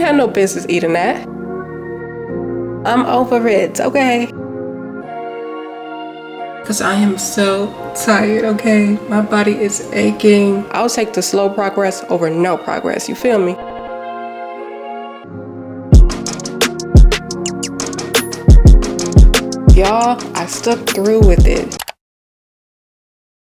had no business eating that. I'm over it, okay? Because I am so tired, okay? My body is aching. I'll take the slow progress over no progress, you feel me? Y'all, I stuck through with it.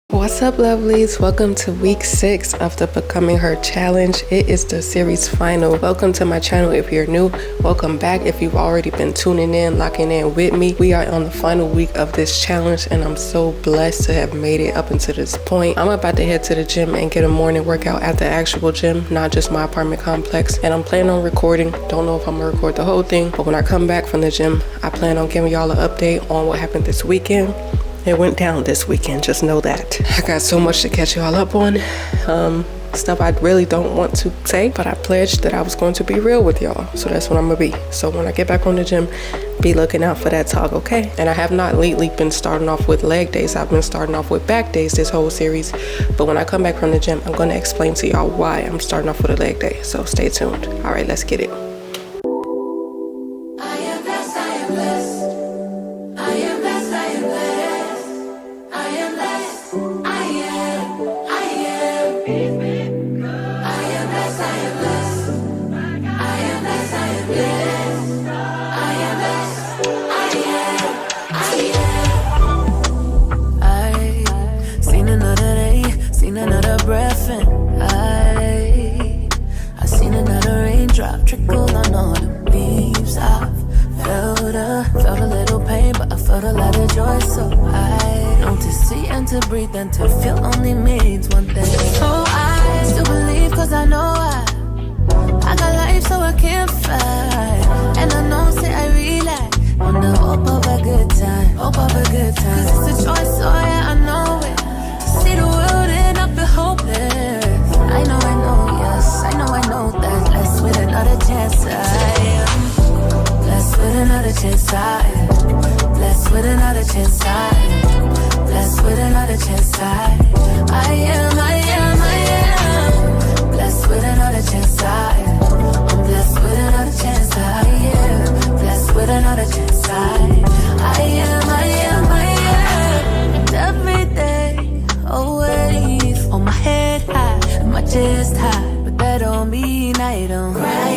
What's up, lovelies? Welcome to week 6 of the Becoming Her challenge. It is the series final. Welcome to my channel if you're new. Welcome back if you've already been tuning in, locking in with me. We are on the final week of this challenge and I'm so blessed to have made it up until this point. I'm about to head to the gym and get a morning workout at the actual gym, not just my apartment complex. And I'm planning on recording. Don't know if I'm gonna record the whole thing, but when I come back from the gym, I plan on giving y'all an update on what happened this weekend. It went down this weekend, just know that. I got so much to catch y'all up on. Stuff I really don't want to say, but I pledged that I was going to be real with y'all. So that's what I'm gonna be. So when I get back on the gym, be looking out for that talk, okay? And I have not lately been starting off with leg days. I've been starting off with back days this whole series. But when I come back from the gym, I'm gonna explain to y'all why I'm starting off with a leg day. So stay tuned. All right, let's get it. Another breath and I seen another raindrop trickle on all the leaves. I felt a little pain, but I felt a lot of joy. So I learned to see and to breathe and to feel only means one thing. So I still believe, cause I know I got life, so I can't fight. And I know, say I relax on the hope of a good time, hope of a good time. Cause it's a choice, so yeah, I know it. To see the world and not be hopeless. I know, yes, I know that. Blessed with another chance, I am. Blessed with another chance, I am. Blessed with another chance, I am. Blessed with another chance, I am. Blessed with another chance, I am. I'm blessed with another chance, I am. Blessed with another chance, I am. And every day, always on my head high and my chest high, but that don't mean I don't cry.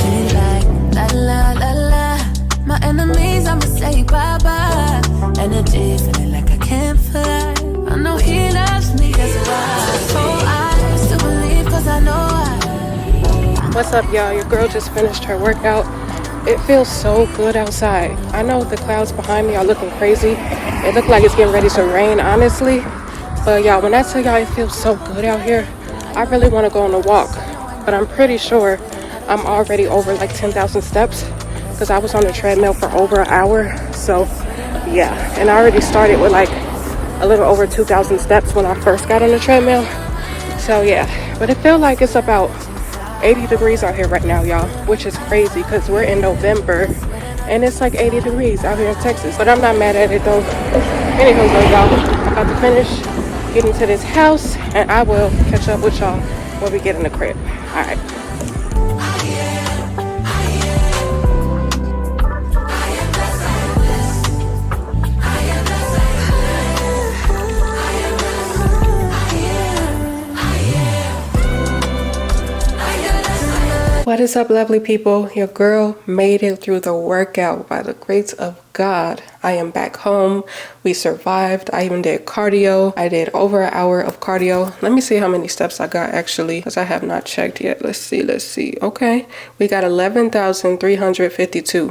Sing like la la la la. My enemies, I'ma say bye bye. Energy feeling like I can't fly. I know he loves me, that's why. So I still believe, cause I know What's up, y'all? Your girl just finished her workout. It feels so good outside. I know the clouds behind me are looking crazy. It looked like it's getting ready to rain, honestly. But y'all, when I tell y'all it feels so good out here, I really want to go on a walk. But I'm pretty sure I'm already over like 10,000 steps because I was on the treadmill for over an hour. So yeah, and I already started with like a little over 2,000 steps when I first got on the treadmill. So yeah, but it feels like it's about 80 degrees out here right now, y'all, which is crazy because we're in November and it's like 80 degrees out here in Texas. But I'm not mad at it though. Anywho, y'all, I'm about to finish getting to this house and I will catch up with y'all when we get in the crib. All right. What is up, lovely people? Your girl made it through the workout by the grace of God. I am back home. We survived. I even did cardio. I did over an hour of cardio. Let me see how many steps I got actually, because I have not checked yet. Let's see. Okay, we got 11,352.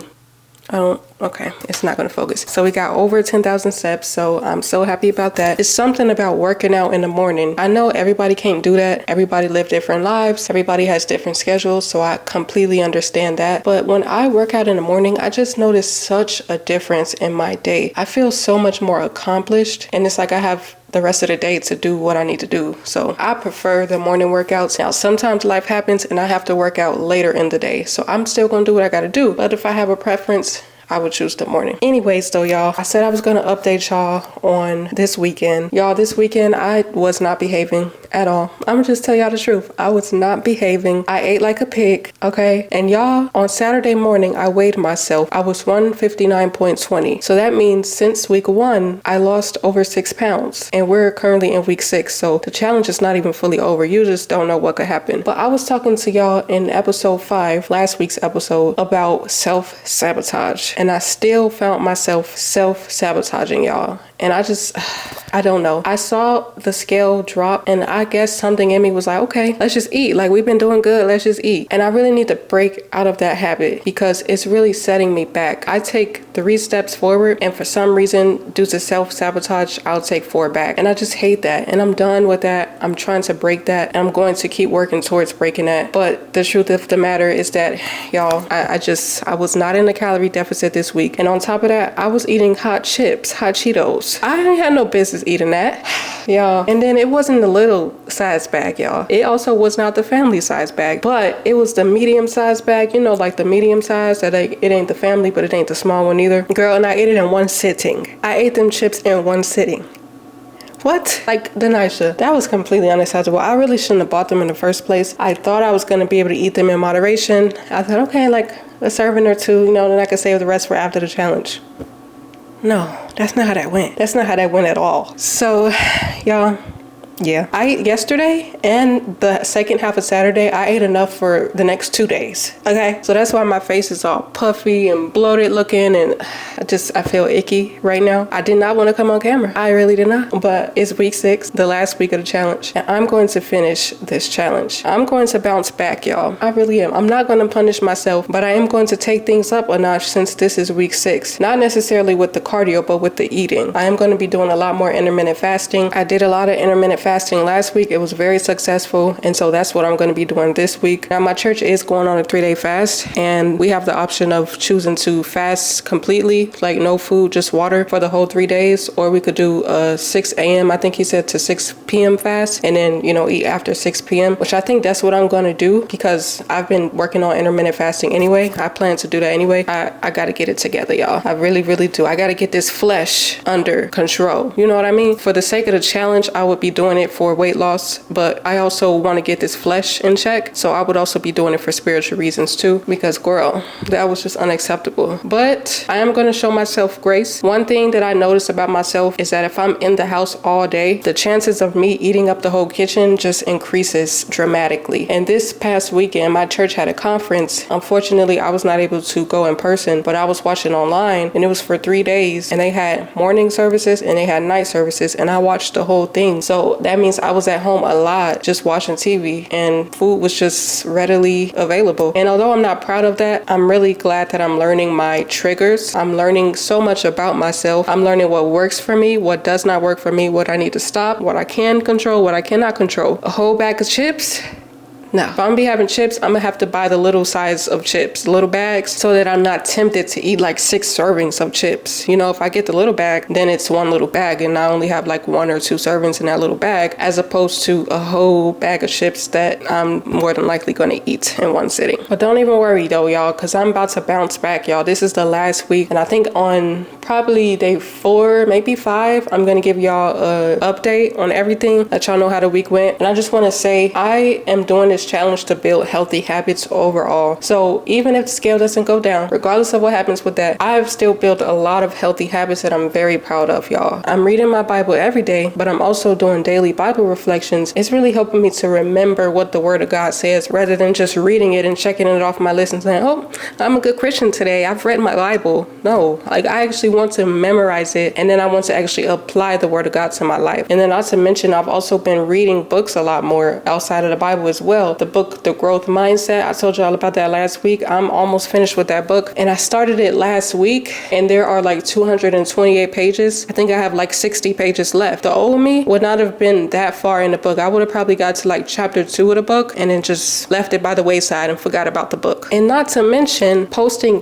Okay, it's not gonna focus. So we got over 10,000 steps, so I'm so happy about that. It's something about working out in the morning. I know everybody can't do that. Everybody live different lives. Everybody has different schedules, so I completely understand that. But when I work out in the morning, I just notice such a difference in my day. I feel so much more accomplished, and it's like I have the rest of the day to do what I need to do. So I prefer the morning workouts. Now, sometimes life happens and I have to work out later in the day. So I'm still gonna do what I gotta do. But if I have a preference, I would choose the morning. Anyways though, y'all, I said I was gonna update y'all on this weekend. Y'all, this weekend I was not behaving at all. I'm gonna just tell y'all the truth. I was not behaving. I ate like a pig, okay? And y'all, on Saturday morning, I weighed myself. I was 159.20. So that means since week 1, I lost over 6 pounds. And we're currently in week 6. So the challenge is not even fully over. You just don't know what could happen. But I was talking to y'all in episode 5, last week's episode, about self-sabotage. And I still found myself self-sabotaging, y'all. And I don't know. I saw the scale drop, and I guess something in me was like, okay, let's just eat. Like, we've been doing good. Let's just eat. And I really need to break out of that habit because it's really setting me back. I take 3 steps forward, and for some reason, due to self-sabotage, I'll take 4 back. And I just hate that. And I'm done with that. I'm trying to break that. And I'm going to keep working towards breaking that. But the truth of the matter is that, y'all, I was not in a calorie deficit this week. And on top of that, I was eating hot chips, hot Cheetos. I had no business eating that, y'all. And then it wasn't the little size bag, y'all. It also was not the family size bag, but it was the medium size bag, you know, like the medium size that it ain't the family, but it ain't the small one either. Girl, and I ate it in one sitting. I ate them chips in one sitting. What? Like, Denisha, that was completely unacceptable. I really shouldn't have bought them in the first place. I thought I was going to be able to eat them in moderation. I thought, okay, like a serving or 2, you know, then I could save the rest for after the challenge. No, that's not how that went. That's not how that went at all. So, y'all, yeah. I ate yesterday and the second half of Saturday. I ate enough for the next 2 days. Okay? So that's why my face is all puffy and bloated looking, and I feel icky right now. I did not want to come on camera. I really did not. But it's week 6, the last week of the challenge, and I'm going to finish this challenge. I'm going to bounce back, y'all. I really am. I'm not going to punish myself, but I am going to take things up a notch since this is week 6. Not necessarily with the cardio, but with the eating. I am going to be doing a lot more intermittent fasting. I did a lot of intermittent fasting last week. It was very successful, and so that's what I'm going to be doing this week. Now, my church is going on a 3-day fast, and we have the option of choosing to fast completely, like no food, just water for the whole 3 days, or we could do a 6 a.m. I think he said to 6 p.m. fast, and then, you know, eat after 6 p.m., which I think that's what I'm going to do because I've been working on intermittent fasting anyway. I plan to do that anyway. I got to get it together, y'all. I really, really do. I got to get this flesh under control. You know what I mean? For the sake of the challenge, I would be doing it for weight loss, but I also want to get this flesh in check, so I would also be doing it for spiritual reasons too, because girl, that was just unacceptable. But I am going to show myself grace. One thing that I noticed about myself is that if I'm in the house all day, the chances of me eating up the whole kitchen just increases dramatically. And this past weekend, my church had a conference. Unfortunately, I was not able to go in person, but I was watching online, and it was for 3 days, and they had morning services and they had night services, and I watched the whole thing. So that means I was at home a lot just watching TV, and food was just readily available. And although I'm not proud of that, I'm really glad that I'm learning my triggers. I'm learning so much about myself. I'm learning what works for me, what does not work for me, what I need to stop, what I can control, what I cannot control. A whole bag of chips? No. If I'm gonna be having chips, I'm gonna have to buy the little size of chips, little bags, so that I'm not tempted to eat like 6 servings of chips. You know, if I get the little bag, then it's one little bag, and I only have like 1 or 2 servings in that little bag, as opposed to a whole bag of chips that I'm more than likely gonna eat in one sitting. But don't even worry though, y'all, because I'm about to bounce back, y'all. This is the last week, and I think on probably day 4, maybe 5, I'm gonna give y'all a update on everything, let y'all know how the week went. And I just want to say, I am doing this challenge to build healthy habits overall. So even if the scale doesn't go down, regardless of what happens with that, I've still built a lot of healthy habits that I'm very proud of, y'all. I'm reading my Bible every day, but I'm also doing daily Bible reflections. It's really helping me to remember what the Word of God says, rather than just reading it and checking it off my list and saying, oh, I'm a good Christian today, I've read my Bible. No, like, I actually want to memorize it, and then I want to actually apply the Word of God to my life. And then not to mention, I've also been reading books a lot more outside of the Bible as well. The book, The Growth Mindset, I told y'all about that last week. I'm almost finished with that book, and I started it last week, and there are like 228 pages. I think I have like 60 pages left. The old me would not have been that far in the book. I would have probably got to like chapter 2 of the book and then just left it by the wayside and forgot about the book. And not to mention posting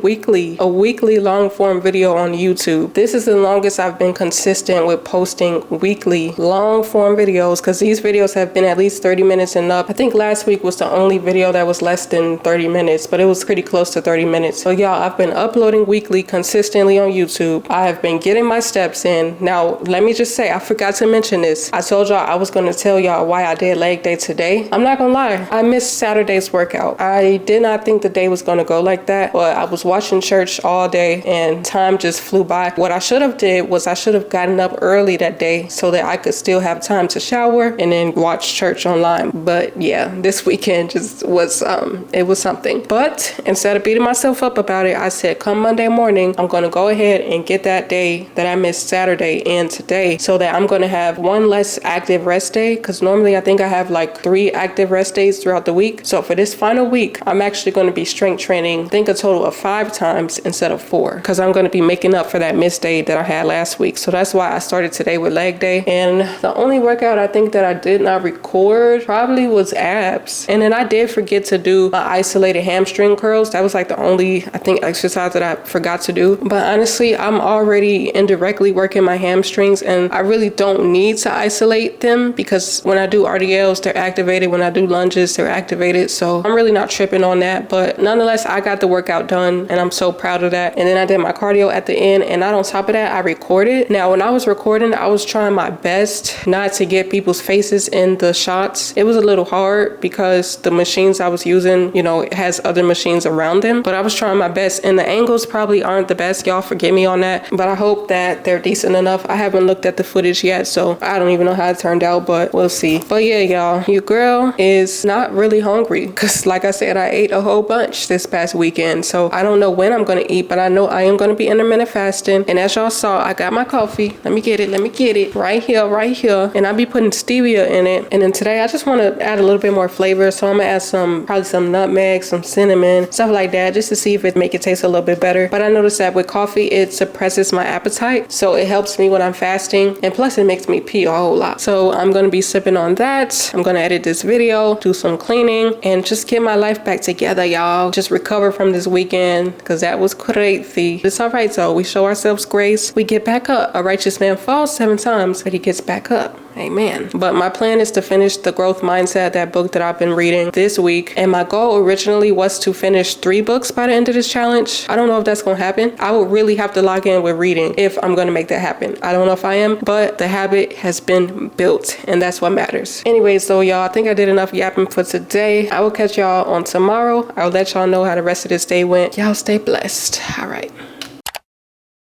a weekly long form video on YouTube. This is the longest I've been consistent with posting weekly long form videos, because these videos have been at least 30 minutes and up. I think last week week was the only video that was less than 30 minutes, but it was pretty close to 30 minutes. So y'all, I've been uploading weekly consistently on YouTube. I have been getting my steps in. Now, let me just say, I forgot to mention this. I told y'all I was going to tell y'all why I did leg day today. I'm not gonna lie, I missed Saturday's workout. I did not think the day was going to go like that, but I was watching church all day and time just flew by. What I should have did was I should have gotten up early that day so that I could still have time to shower and then watch church online. But yeah, this weekend just was it was something. But instead of beating myself up about it, I said come Monday morning, I'm going to go ahead and get that day that I missed Saturday in today, so that I'm going to have one less active rest day, because normally I think I have like 3 active rest days throughout the week. So for this final week, I'm actually going to be strength training, I think a total of 5 times instead of 4, because I'm going to be making up for that missed day that I had last week. So that's why I started today with leg day. And the only workout I think that I did not record probably was abs. And then I did forget to do my isolated hamstring curls. That was like the only, I think, exercise that I forgot to do. But honestly, I'm already indirectly working my hamstrings, and I really don't need to isolate them, because when I do RDLs, they're activated. When I do lunges, they're activated. So I'm really not tripping on that. But nonetheless, I got the workout done, and I'm so proud of that. And then I did my cardio at the end, and not on top of that, I recorded. Now, when I was recording, I was trying my best not to get people's faces in the shots. It was a little hard because the machines I was using, you know, it has other machines around them, but I was trying my best, and the angles probably aren't the best. Y'all forgive me on that, but I hope that they're decent enough. I haven't looked at the footage yet, so I don't even know how it turned out, but we'll see. But yeah, y'all, your girl is not really hungry, because like I said, I ate a whole bunch this past weekend, so I don't know when I'm going to eat, but I know I am going to be intermittent fasting. And as y'all saw, I got my coffee. Let me get it right here, and I'll be putting stevia in it. And then today I just want to add a little bit more flavor, so I'm gonna add probably some nutmeg, some cinnamon, stuff like that, just to see if it make it taste a little bit better. But I noticed that with coffee, it suppresses my appetite, so it helps me when I'm fasting, and plus it makes me pee a whole lot. So I'm gonna be sipping on that. I'm gonna edit this video, do some cleaning, and just get my life back together, y'all. Just recover from this weekend, because that was crazy. It's all right though. We show ourselves grace, we get back up. A righteous man falls 7 times, but he gets back up. Amen. But my plan is to finish the Growth Mindset, that book that I've been reading this week. And my goal originally was to finish 3 books by the end of this challenge. I don't know if that's going to happen. I would really have to log in with reading if I'm going to make that happen. I don't know if I am, but the habit has been built, and that's what matters. Anyways, so y'all, I think I did enough yapping for today. I will catch y'all on tomorrow. I'll let y'all know how the rest of this day went. Y'all stay blessed. All right.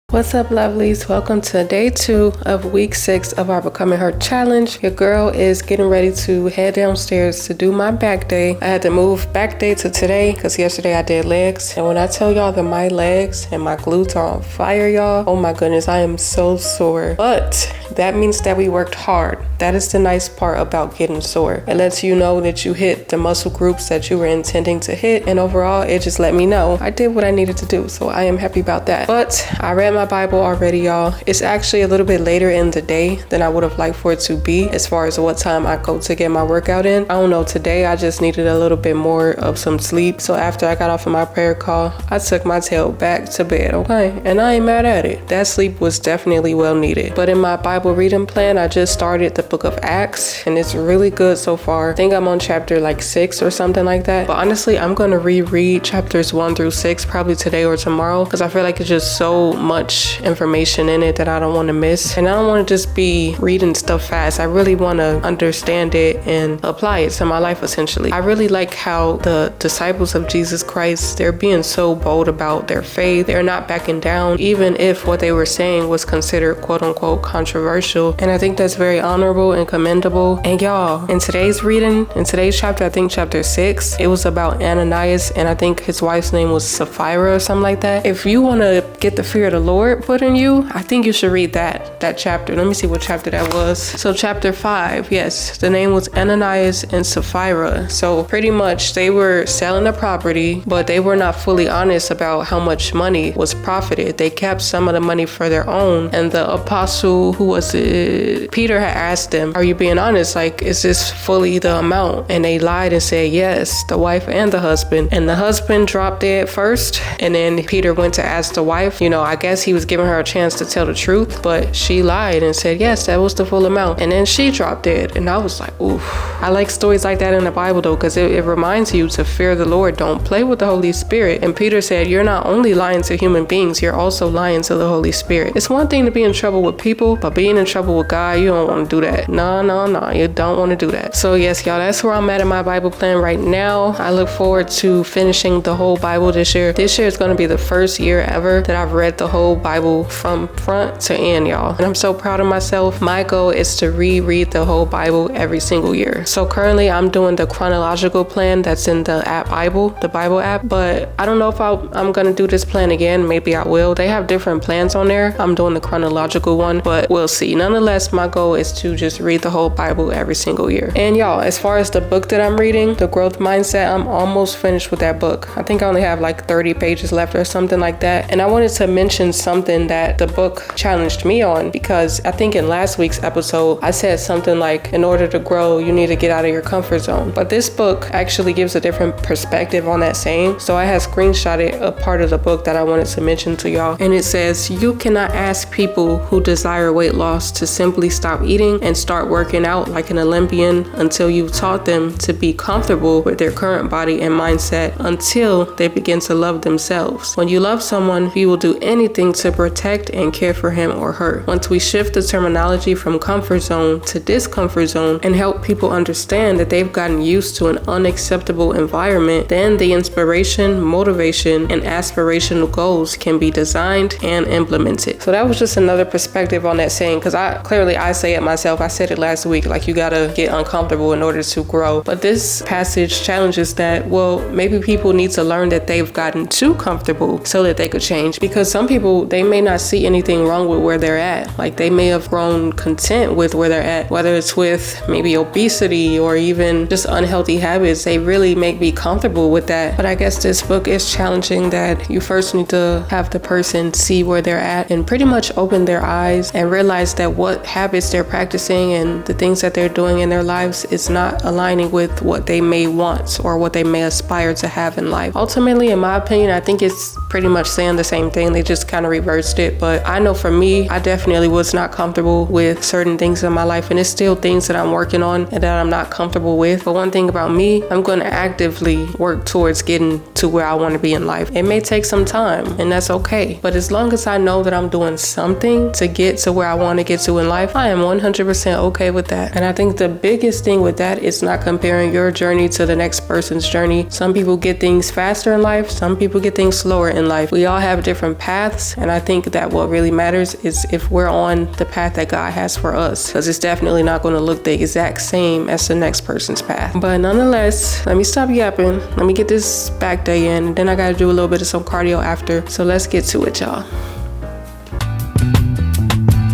What's up, lovelies? Welcome to day 2 of week 6 of our Becoming Her challenge. Your girl is getting ready to head downstairs to do my back day. I had to move back day to today because yesterday I did legs. And when I tell y'all that my legs and my glutes are on fire, y'all, oh my goodness, I am so sore. But that means that we worked hard. That is the nice part about getting sore. It lets you know that you hit the muscle groups that you were intending to hit. And overall, it just let me know I did what I needed to do. So I am happy about that. But I read my Bible already, y'all. It's actually a little bit later in the day than I would have liked for it to be as far as what time I go to get my workout in. I don't know, today I just needed a little bit more of some sleep. So after I got off of my prayer call, I took my tail back to bed, okay? And I ain't mad at it. That sleep was definitely well needed. But in my Bible reading plan, I just started the book of Acts, and it's really good so far. I think I'm on chapter like 6 or something like that. But honestly, I'm gonna reread chapters 1 through 6 probably today or tomorrow, because I feel like it's just so much information in it that I don't want to miss. And I don't want to just be reading stuff fast. I really want to understand it and apply it to my life, essentially. I really like how the disciples of Jesus Christ, they're being so bold about their faith. They're not backing down, even if what they were saying was considered quote unquote controversial. And I think that's very honorable and commendable. And y'all, in today's reading, in today's chapter, I think chapter 6, it was about Ananias, and I think his wife's name was Sapphira or something like that. If you want to get the fear of the Lord put in you, I think you should read that chapter. Let me see what chapter that was. So chapter 5, yes, the name was Ananias and Sapphira. So pretty much they were selling a property, but they were not fully honest about how much money was profited. They kept some of the money for their own. And the apostle, who was it? Peter had asked them, are you being honest? Like, is this fully the amount? And they lied and said yes, the wife and the husband. And the husband dropped dead first. And then Peter went to ask the wife. You know, I guess he he was giving her a chance to tell the truth, but she lied and said, yes, that was the full amount. And then she dropped dead. And I was like, oof. I like stories like that in the Bible though, because it reminds you to fear the Lord. Don't play with the Holy Spirit. And Peter said, you're not only lying to human beings, you're also lying to the Holy Spirit. It's one thing to be in trouble with people, but being in trouble with God, you don't want to do that. No, you don't want to do that. So yes, y'all, that's where I'm at in my Bible plan right now. I look forward to finishing the whole Bible this year. This year is going to be the first year ever that I've read the whole Bible from front to end, y'all. And I'm so proud of myself. My goal is to reread the whole Bible every single year. So currently I'm doing the chronological plan that's in the app Bible, the Bible app, but I don't know if I'm going to do this plan again. Maybe I will. They have different plans on there. I'm doing the chronological one, but we'll see. Nonetheless, my goal is to just read the whole Bible every single year. And y'all, as far as the book that I'm reading, The Growth Mindset, I'm almost finished with that book. I think I only have like 30 pages left or something like that. And I wanted to mention something that the book challenged me on, because I think in last week's episode, I said something like, in order to grow, you need to get out of your comfort zone. But this book actually gives a different perspective on that saying. So I had screenshotted a part of the book that I wanted to mention to y'all. And it says, you cannot ask people who desire weight loss to simply stop eating and start working out like an Olympian until you've taught them to be comfortable with their current body and mindset until they begin to love themselves. When you love someone, you will do anything to protect and care for him or her. Once we shift the terminology from comfort zone to discomfort zone and help people understand that they've gotten used to an unacceptable environment, then the inspiration, motivation, and aspirational goals can be designed and implemented. So that was just another perspective on that saying, because I say it myself. I said it last week, like you gotta get uncomfortable in order to grow. But this passage challenges that, well, maybe people need to learn that they've gotten too comfortable so that they could change. Because some people, they may not see anything wrong with where they're at. Like they may have grown content with where they're at, whether it's with maybe obesity or even just unhealthy habits. They really may be comfortable with that. But I guess this book is challenging that you first need to have the person see where they're at and pretty much open their eyes and realize that what habits they're practicing and the things that they're doing in their lives is not aligning with what they may want or what they may aspire to have in life. Ultimately, in my opinion, I think it's pretty much saying the same thing. They just kind of reversed it. But I know for me, I definitely was not comfortable with certain things in my life, and it's still things that I'm working on and that I'm not comfortable with. But one thing about me, I'm going to actively work towards getting to where I want to be in life. It may take some time, and that's okay. But as long as I know that I'm doing something to get to where I want to get to in life, I am 100% okay with that. And I think the biggest thing with that is not comparing your journey to the next person's journey. Some people get things faster in life. Some people get things slower in life. We all have different paths. And I think that what really matters is if we're on the path that God has for us, because it's definitely not going to look the exact same as the next person's path. But nonetheless, let me stop yapping. Let me get this back day in. And then I got to do a little bit of some cardio after. So let's get to it, y'all.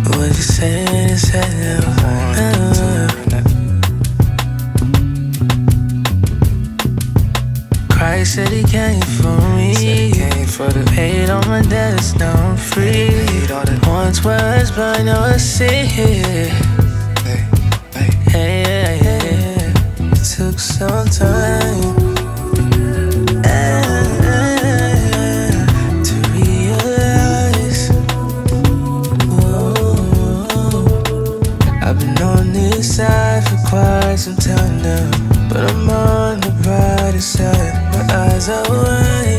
What you said is Christ said he came for me. Paid all my debts, now I'm free. Once was blind, now I see. Hey, it took some time to realize. I've been on this side for quite some time now, but I'm on the brighter side. My eyes are wide.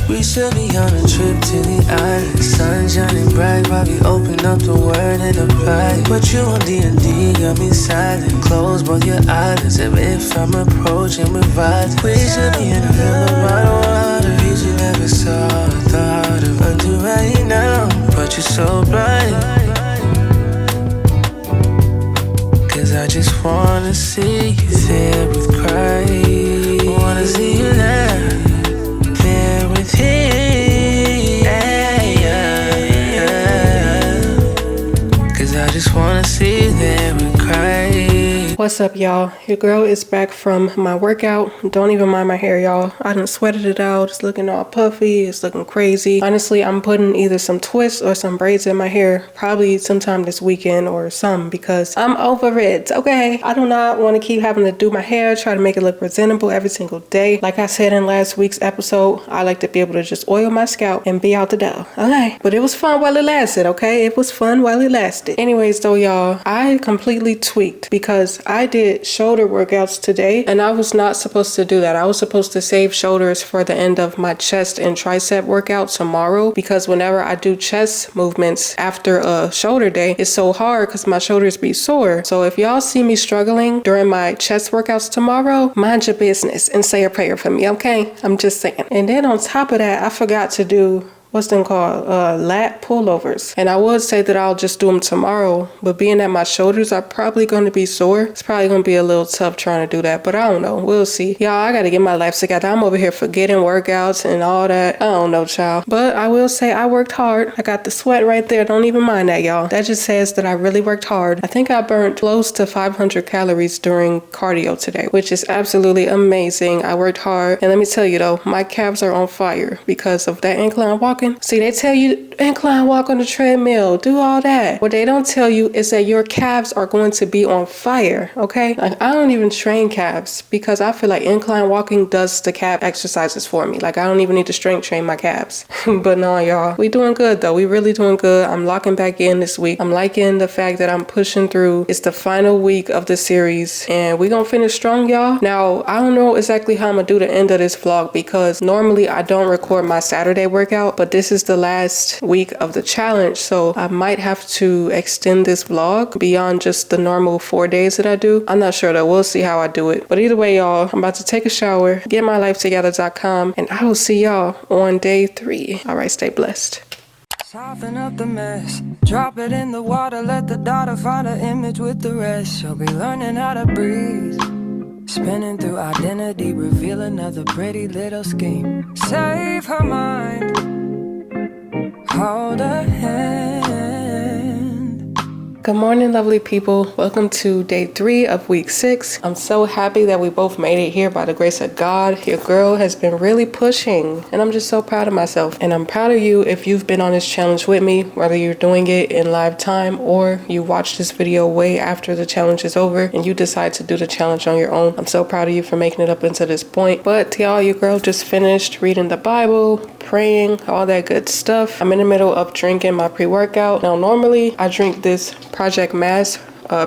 We should be on a trip to the island. Sun shining bright while we open up the word and apply. But you on D&D got me silent. Close both your eyelids as if I'm approaching with violence. We should be in the middle of bottled water. You never saw or thought of undo right now, but you're so bright. Cause I just wanna see you there with Christ. Wanna see you there with Him. Cause I just wanna see you there with Christ. What's up, y'all? Your girl is back from my workout. Don't even mind my hair, y'all. I done sweated it out. It's looking all puffy. It's looking crazy. Honestly, I'm putting either some twists or some braids in my hair probably sometime this weekend or some because I'm over it, okay? I do not want to keep having to do my hair, try to make it look presentable every single day. Like I said in last week's episode, I like to be able to just oil my scalp and be out the door, okay? But it was fun while it lasted, okay? It was fun while it lasted. Anyways, though, y'all, I completely tweaked because I did shoulder workouts today and I was not supposed to do that. I was supposed to save shoulders for the end of my chest and tricep workout tomorrow because whenever I do chest movements after a shoulder day, it's so hard because my shoulders be sore. So if y'all see me struggling during my chest workouts tomorrow, mind your business and say a prayer for me, okay? I'm just saying. And then on top of that, I forgot to do what's them called? Lat pullovers. And I would say that I'll just do them tomorrow, but being that my shoulders are probably going to be sore, it's probably going to be a little tough trying to do that, but I don't know. We'll see. Y'all, I got to get my life together. I'm over here forgetting workouts and all that. I don't know, child. But I will say I worked hard. I got the sweat right there. Don't even mind that, y'all. That just says that I really worked hard. I think I burnt close to 500 calories during cardio today, which is absolutely amazing. I worked hard. And let me tell you though, my calves are on fire because of that incline walk. See, they tell you incline walk on the treadmill, do all that. What they don't tell you is that your calves are going to be on fire, okay? Like, I don't even train calves because I feel like incline walking does the calf exercises for me. Like, I don't even need to strength train my calves. But no, y'all, we doing good though. We really doing good. I'm locking back in this week. I'm liking the fact that I'm pushing through. It's the final week of the series and we gonna finish strong, y'all. Now, I don't know exactly how I'm gonna do the end of this vlog because normally I don't record my Saturday workout, but this is the last week of the challenge, so I might have to extend this vlog beyond just the normal 4 days that I do. I'm not sure though. We'll see how I do it. But either way, y'all, I'm about to take a shower, getmylifetogether.com, and I will see y'all on day 3. All right, stay blessed. Soften up the mess, drop it in the water, let the daughter find her image with the rest. She'll be learning how to breathe, spinning through identity, reveal another pretty little scheme. Save her mind, hold her hand. Good morning, lovely people. Welcome to day 3 of week 6. I'm so happy that we both made it here by the grace of God. Your girl has been really pushing and I'm just so proud of myself. And I'm proud of you if you've been on this challenge with me, whether you're doing it in live time or you watch this video way after the challenge is over and you decide to do the challenge on your own. I'm so proud of you for making it up until this point. But y'all, your girl just finished reading the Bible, praying, all that good stuff. I'm in the middle of drinking my pre-workout. Now, normally I drink this Project Mass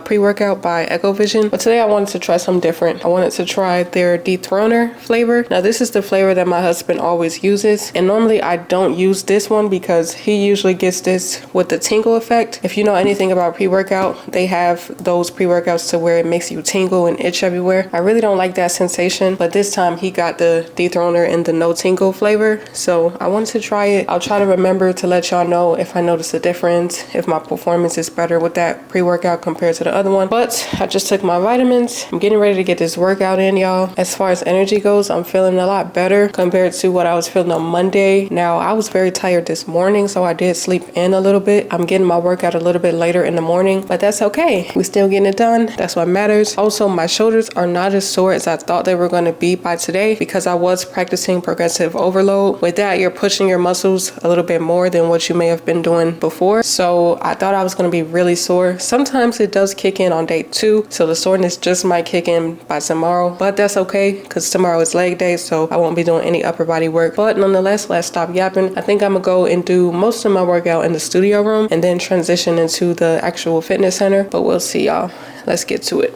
pre-workout by Echo Vision, but today I wanted to try something different. I wanted to try their dethroner flavor. Now this is the flavor that my husband always uses, and normally I don't use this one because he usually gets this with the tingle effect. If you know anything about pre-workout, they have those pre-workouts to where it makes you tingle and itch everywhere. I really don't like that sensation, but this time he got the dethroner in the no tingle flavor, so I wanted to try it. I'll try to remember to let y'all know if I notice a difference, if my performance is better with that pre-workout compared to the other one. But I just took my vitamins. I'm getting ready to get this workout in, y'all. As far as energy goes, I'm feeling a lot better compared to what I was feeling on Monday. Now, I was very tired this morning, so I did sleep in a little bit. I'm getting my workout a little bit later in the morning, but that's okay. We still getting it done. That's what matters. Also, my shoulders are not as sore as I thought they were going to be by today because I was practicing progressive overload. With that, you're pushing your muscles a little bit more than what you may have been doing before. So I thought I was going to be really sore. Sometimes it does kick in on day 2, so the soreness just might kick in by tomorrow, but that's okay because tomorrow is leg day, so I won't be doing any upper body work. But nonetheless, let's stop yapping. I think I'm gonna go and do most of my workout in the studio room and then transition into the actual fitness center, but we'll see, y'all. Let's get to it.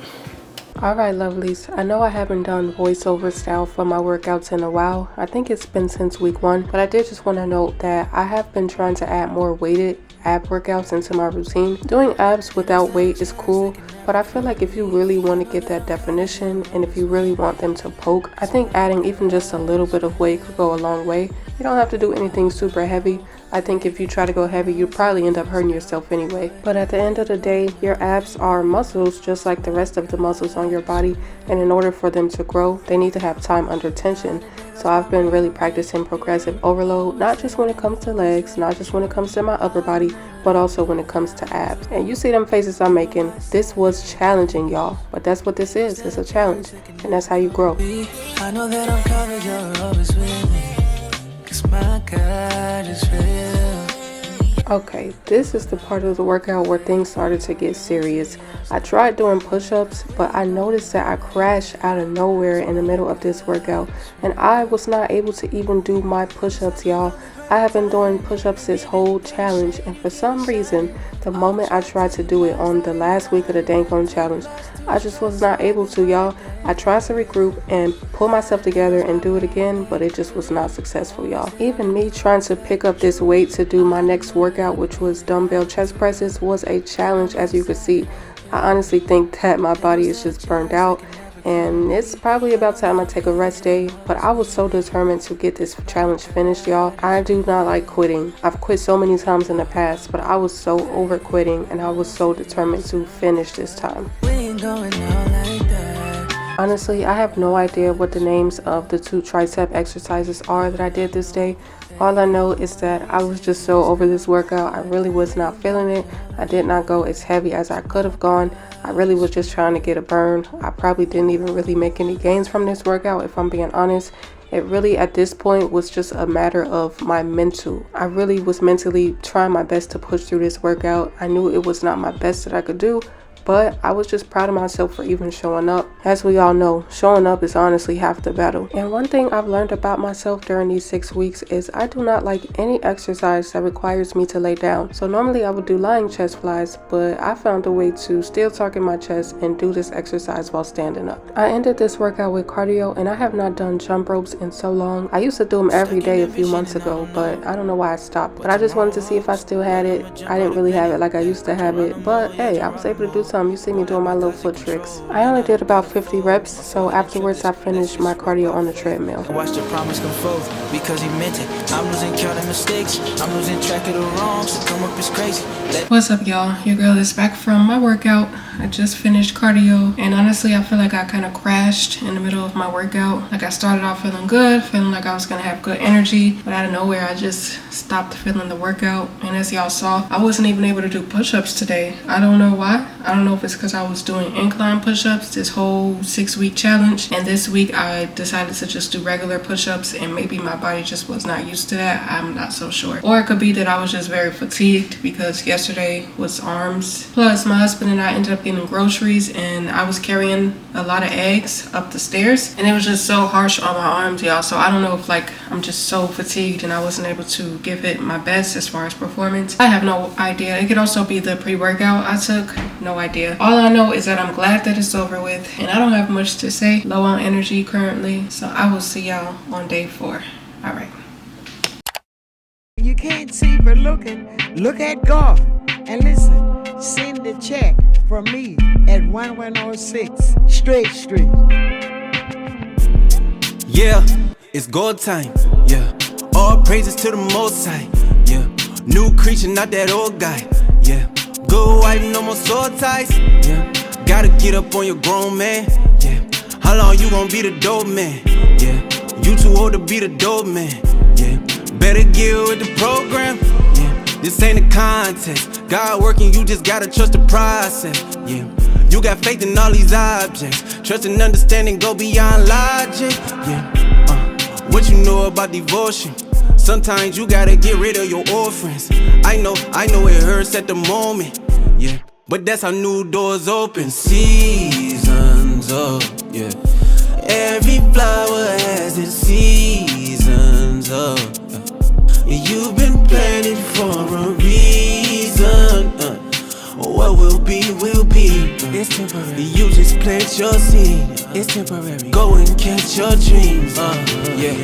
Alright, lovelies, I know I haven't done voiceover style for my workouts in a while. I think it's been since week 1, but I did just want to note that I have been trying to add more weighted ab workouts into my routine. Doing abs without weight is cool, but I feel like if you really want to get that definition and if you really want them to poke, I think adding even just a little bit of weight could go a long way. You don't have to do anything super heavy. I think if you try to go heavy, you probably end up hurting yourself anyway. But at the end of the day, your abs are muscles just like the rest of the muscles on your body, and in order for them to grow, they need to have time under tension. So I've been really practicing progressive overload, not just when it comes to legs, not just when it comes to my upper body, but also when it comes to abs. And you see them faces I'm making. This was challenging, y'all, but that's what this is. It's a challenge, and that's how you grow. I know that I'm covered, you're always with me, 'cause my God is real. Okay, this is the part of the workout where things started to get serious. I tried doing push-ups, but I noticed that I crashed out of nowhere in the middle of this workout, and I was not able to even do my push-ups, y'all. I have been doing push-ups this whole challenge, and for some reason, the moment I tried to do it on the last week of the Dankon challenge, I just was not able to, y'all. I tried to regroup and pull myself together and do it again, but it just was not successful, y'all. Even me trying to pick up this weight to do my next workout, which was dumbbell chest presses, was a challenge, as you can see. I honestly think that my body is just burned out, and it's probably about time I take a rest day, but I was so determined to get this challenge finished, y'all. I do not like quitting. I've quit so many times in the past, but I was so over quitting, and I was so determined to finish this time. We ain't going out like that. Honestly, I have no idea what the names of the 2 tricep exercises are that I did this day. All I know is that I was just so over this workout. I really was not feeling it. I did not go as heavy as I could have gone. I really was just trying to get a burn. I probably didn't even really make any gains from this workout, if I'm being honest. It really, at this point, was just a matter of my mental. I really was mentally trying my best to push through this workout. I knew it was not my best that I could do, but I was just proud of myself for even showing up. As we all know, showing up is honestly half the battle. And one thing I've learned about myself during these 6 weeks is I do not like any exercise that requires me to lay down. So normally I would do lying chest flies, but I found a way to still target my chest and do this exercise while standing up. I ended this workout with cardio, and I have not done jump ropes in so long. I used to do them every day a few months ago, but I don't know why I stopped. But I just wanted to see if I still had it. I didn't really have it like I used to have it, but hey, I was able to do something. You see me doing my little foot tricks. I only did about 50 reps, so afterwards I finished my cardio on the treadmill. Watch the promise come forth because he meant it. I'm losing count of mistakes. I'm losing track of the wrongs. To come up is crazy. What's up, y'all? Your girl is back from my workout. I just finished cardio, and honestly I feel like I kind of crashed in the middle of my workout. Like I started off feeling good, feeling like I was gonna have good energy, but out of nowhere I just stopped feeling the workout. And as y'all saw, I wasn't even able to do push-ups today. I don't know why. I don't know if it's because I was doing incline push-ups this whole 6-week challenge, and this week I decided to just do regular push-ups, and maybe my body just was not used to that. I'm not so sure. Or it could be that I was just very fatigued because yesterday was arms. Plus my husband and I ended up getting groceries, and I was carrying a lot of eggs up the stairs, and it was just so harsh on my arms, y'all. So I don't know if like I'm just so fatigued and I wasn't able to give it my best as far as performance. I have no idea. It could also be the pre-workout I took. No idea. All I know is that I'm glad that it's over with, and I don't have much to say. Low on energy currently, so I will see y'all on day 4. All right. You can't see for looking. Look at God and listen. Send the check from me at 1106 Straight Street. Yeah, it's go time. Yeah, all praises to the Most High. Yeah, new creature, not that old guy. Yeah, good wife, no more soul ties. Yeah, gotta get up on your grown man. Yeah, how long you gonna be the dope man? Yeah, you too old to be the dope man. Yeah, better get with the program. Yeah, this ain't a contest. God working, you just gotta trust the process. Yeah, you got faith in all these objects. Trust and understanding go beyond logic. Yeah, what you know about devotion? Sometimes you gotta get rid of your old friends. I know it hurts at the moment. Yeah, but that's how new doors open. Seasons up, yeah. Every flower has its seasons up. You've been planning for a reason. What will be, will be. It's temporary. You just plant your seed. It's temporary. Go and catch your dreams. Yeah.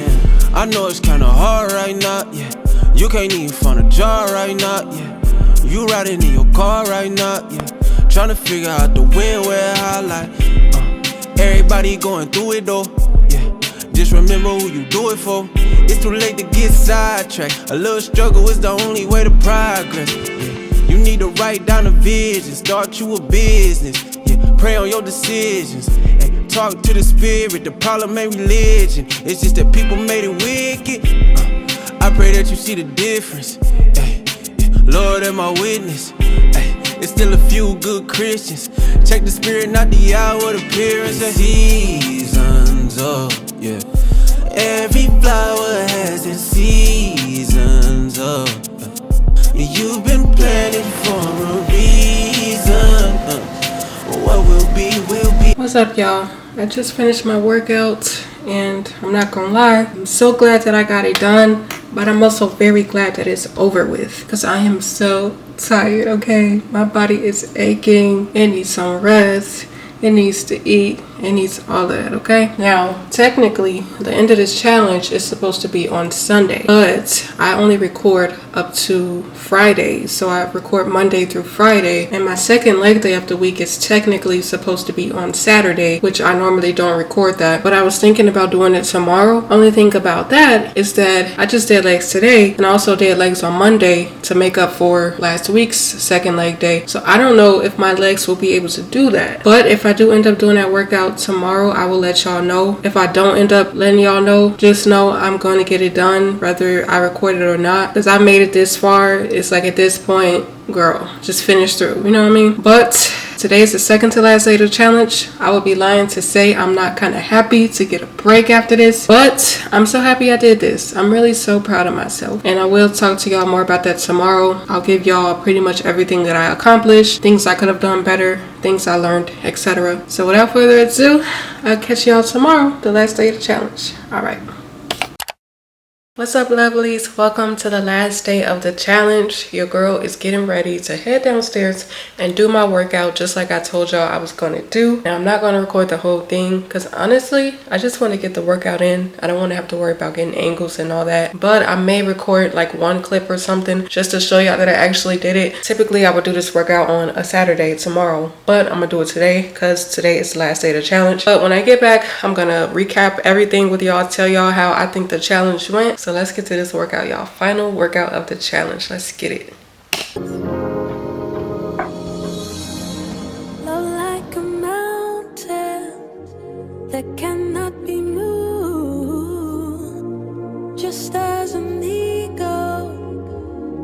I know it's kinda hard right now. Yeah. You can't even find a job right now. Yeah. You riding in your car right now. Yeah. Trying to figure out the when, where, how, like. Everybody going through it though. Yeah. Just remember who you do it for. It's too late to get sidetracked. A little struggle is the only way to progress. Yeah. You need to write down a vision, start you a business. Yeah. Pray on your decisions. Hey, talk to the spirit. The problem ain't religion. It's just that people made it wicked. I pray that you see the difference. Hey, yeah. Lord, am my witness. Hey, it's still a few good Christians. Check the spirit, not the outward appearance. Seasons, oh yeah. Every flower has its seasons, oh yeah. You've been planning for a reason. What will be, will be. What's up, y'all? I just finished my workout, and I'm not gonna lie, I'm so glad that I got it done, but I'm also very glad that it's over with, because I am so tired, okay? My body is aching. It needs some rest. It needs to eat. It needs all of that, okay? Now, technically, the end of this challenge is supposed to be on Sunday, but I only record up to Friday. So I record Monday through Friday, and my second leg day of the week is technically supposed to be on Saturday, which I normally don't record that, but I was thinking about doing it tomorrow. Only thing about that is that I just did legs today, and I also did legs on Monday to make up for last week's second leg day. So I don't know if my legs will be able to do that, but if I do end up doing that workout tomorrow, I will let y'all know. If I don't end up letting y'all know, just know I'm going to get it done whether I record it or not, because I made it this far. It's like at this point, girl, just finish through, you know what I mean? But today is the second to last day of the challenge. I would be lying to say I'm not kind of happy to get a break after this, but I'm so happy I did this. I'm really so proud of myself, and I will talk to y'all more about that tomorrow. I'll give y'all pretty much everything that I accomplished, things I could have done better, things I learned, etc. So without further ado, I'll catch y'all tomorrow, the last day of the challenge. All right. What's up, lovelies? Welcome to the last day of the challenge. Your girl is getting ready to head downstairs and do my workout just like I told y'all I was going to do. Now, I'm not going to record the whole thing because honestly, I just want to get the workout in. I don't want to have to worry about getting angles and all that. But I may record like one clip or something just to show y'all that I actually did it. Typically, I would do this workout on a Saturday tomorrow, but I'm going to do it today because today is the last day of the challenge. But when I get back, I'm going to recap everything with y'all, tell y'all how I think the challenge went. So let's get to this workout, y'all. Final workout of the challenge. Let's get it. Love like a mountain that cannot be moved. Just as an eagle,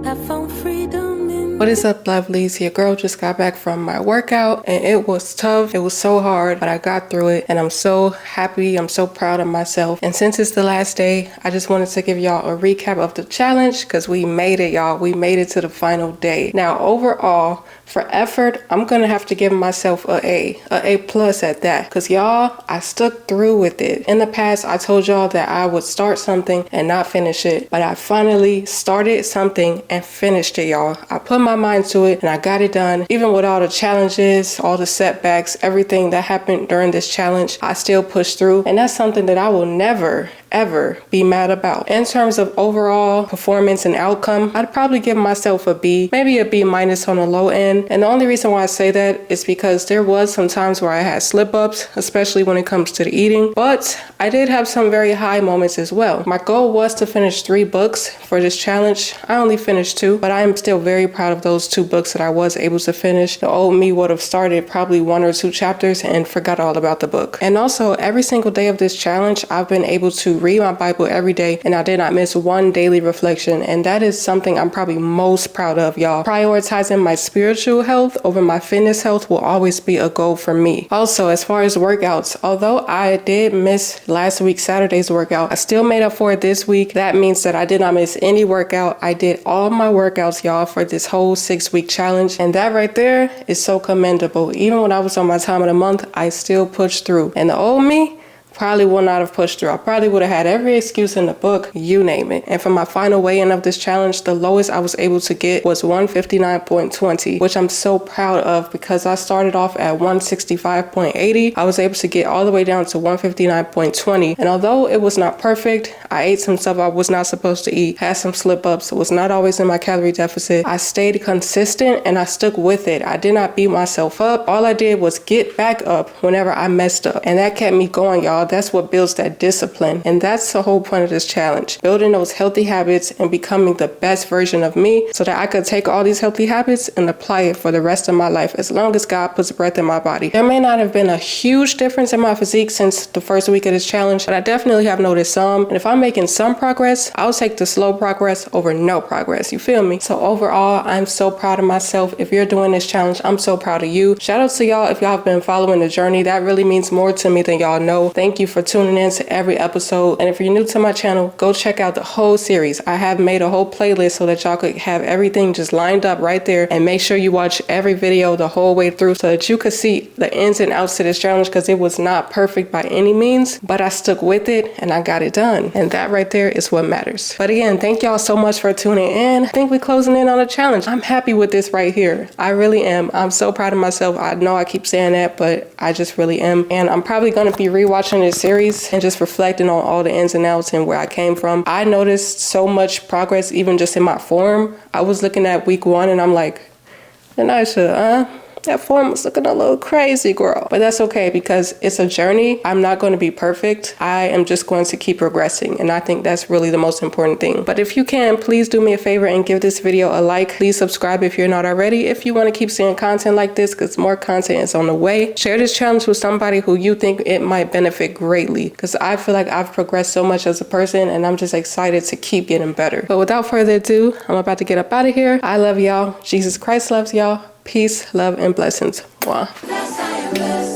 I found freedom in. What is up, lovelies? Your girl just got back from my workout, and it was tough. It was so hard, but I got through it, and I'm so happy. I'm so proud of myself. And since it's the last day, I just wanted to give y'all a recap of the challenge because we made it, y'all. We made it to the final day. Now, overall, for effort, I'm gonna have to give myself a A plus at that, because y'all, I stuck through with it. In the past, I told y'all that I would start something and not finish it, but I finally started something and finished it, y'all. I put my mind to it and I got it done. Even with all the challenges, all the setbacks, everything that happened during this challenge, I still pushed through, and that's something that I will never ever be mad about. In terms of overall performance and outcome, I'd probably give myself a B, maybe a B minus on the low end. And the only reason why I say that is because there was some times where I had slip ups, especially when it comes to the eating, but I did have some very high moments as well. My goal was to finish 3 books for this challenge. I only finished 2, but I am still very proud of those 2 books that I was able to finish. The old me would have started probably 1 or 2 chapters and forgot all about the book. And also, every single day of this challenge, I've been able to read my Bible every day, and I did not miss one daily reflection, and that is something I'm probably most proud of, y'all. Prioritizing my spiritual health over my fitness health will always be a goal for me. Also, as far as workouts, although I did miss last week's Saturday's workout, I still made up for it this week. That means that I did not miss any workout. I did all my workouts, y'all, for this whole 6-week challenge, and that right there is so commendable. Even when I was on my time of the month, I still pushed through, and the old me probably would not have pushed through. I probably would have had every excuse in the book, you name it. And for my final weigh-in of this challenge, the lowest I was able to get was 159.20, which I'm so proud of because I started off at 165.80. I was able to get all the way down to 159.20. And although it was not perfect, I ate some stuff I was not supposed to eat, had some slip-ups, was not always in my calorie deficit. I stayed consistent and I stuck with it. I did not beat myself up. All I did was get back up whenever I messed up. And that kept me going, y'all. that's what builds that discipline. And that's the whole point of this challenge, building those healthy habits and becoming the best version of me so that I could take all these healthy habits and apply it for the rest of my life as long as God puts breath in my body. There may not have been a huge difference in my physique since the first week of this challenge, but I definitely have noticed some. And if I'm making some progress, I'll take the slow progress over no progress. You feel me? So overall, I'm so proud of myself. If you're doing this challenge, I'm so proud of you. Shout out to y'all if y'all have been following the journey. That really means more to me than y'all know. Thank you for tuning in to every episode. And if you're new to my channel, go check out the whole series. I have made a whole playlist so that y'all could have everything just lined up right there, and make sure you watch every video the whole way through so that you could see the ins and outs to this challenge, because it was not perfect by any means, but I stuck with it and I got it done. And that right there is what matters. But again, thank y'all so much for tuning in. I think we're closing in on a challenge. I'm happy with this right here. I really am. I'm so proud of myself. I know I keep saying that, but I just really am. And I'm probably going to be rewatching this series and just reflecting on all the ins and outs and where I came from. I noticed so much progress even just in my form. I was looking at week 1 and I'm like, Ananias, that form was looking a little crazy, girl. But that's okay, because it's a journey. I'm not going to be perfect. I am just going to keep progressing. And I think that's really the most important thing. But if you can, please do me a favor and give this video a like. Please subscribe if you're not already. If you want to keep seeing content like this, because more content is on the way. Share this challenge with somebody who you think it might benefit greatly, because I feel like I've progressed so much as a person and I'm just excited to keep getting better. But without further ado, I'm about to get up out of here. I love y'all. Jesus Christ loves y'all. Peace, love, and blessings. Mwah.